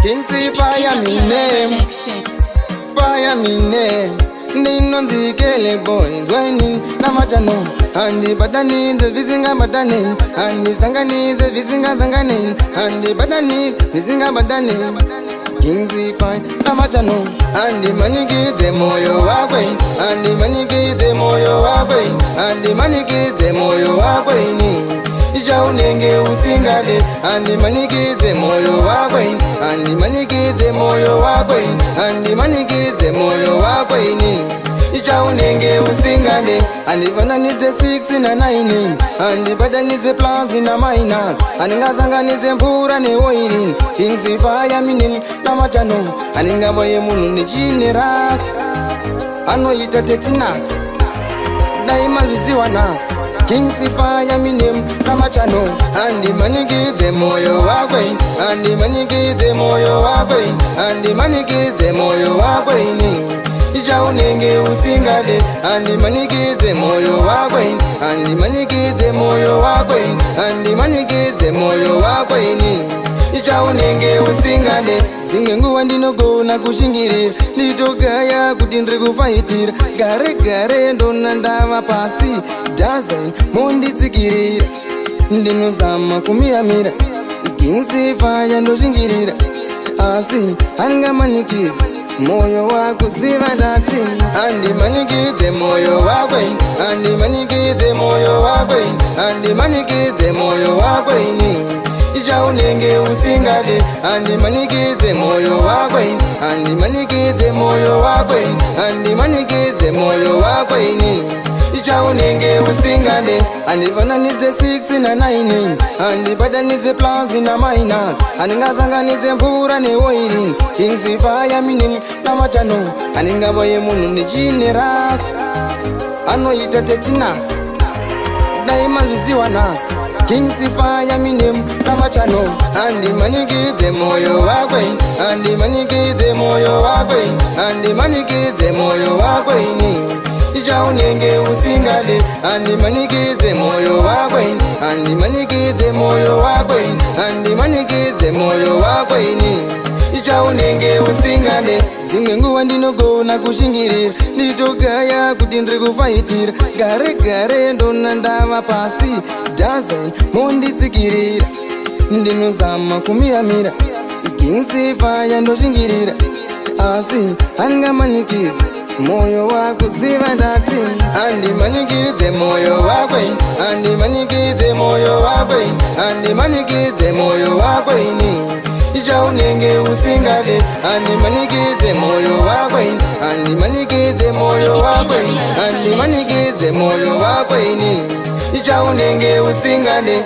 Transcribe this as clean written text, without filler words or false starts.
King see fire me name, fire me name. Ninonzi kele boy, joining namachano. Andi badani the visinga badani, andi sangani the visinga zanganin, andi badani visinga badani. King see fire namachano, andi maniki te moyo wakwe, andi maniki te moyo wakwe, andi maniki te moyo wakwe ni. Ijaunenge usingale, andi maniki te moyo wakwe, andi maniki te moyo wakwe, andi maniki te moyo wakwe ni. Ijaunenge usingale, andi vana need the 6 na 9, andi bada need the plus in a minus, andi ngazanga need the mpura ne oiling. King see fire minim na machano, andi ngaboye munu ni jini rust, ano ita tetinas, daima viziwa nas. King see fire minim na machano, andi maniki te moyo wakwe, andi maniki te moyo wakwe, andi maniki te moyo wakwe ni. Ijaunenge usingale, andi maniki te moyo wakwe, andi maniki te moyo wakwe, andi maniki te moyo wakwe ni. Ijaunenge usingale, zingenguwa ndinogona kushingirira, nditogaya kuti ndiri kufaitira, gare gare ndona ndava pasi, dozen monditsikirira, ndinozama kumiramira, King see fire ndoshingirira, asi hangamanikizi moyo wako ziva dati. Andi manikite moyo wakwe, andi manikite moyo wakwe, andi manikite moyo wakwe ni. Ijaunenge usingale, andi manikite moyo wakwe, andi manikite moyo wakwe, andi manikite moyo wakwe ni. Ijaunenge usingale, andi vana need the 6 na 9, andi bada need the plus in a minus, andi ngazanga need the mpura ne oiling. King see fire minim na machano, andi ngaboye munu ni jini rust, ano ita tetinas, daima viziwa nas. King see fire minim na machano, andi manikite moyo wakwe, andi manikite moyo wakwe, andi manikite moyo wakwe ni. Ijaunenge usingale, andi manikite moyo wakwe, andi manikite moyo wakwe, andi manikite moyo wakwe ni. Ijaunenge usingale, zingenguwa ndinogona kushingirira, nditogaya kuti ndiri kufaitira, gare gare ndona ndava pasi, dozen monditsikirira, ndinozama kumiramira, King see fire ndoshingirira, asi hangamanikizi moyo wako ziva dati. Andi manikite moyo wakwe, andi manikite moyo wakwe, andi manikite moyo wakwe ni. Ijaunenge usingale, andi manikite moyo wakwe, andi manikite moyo wakwe, andi manikite moyo wakwe ni. Ijaunenge usingale.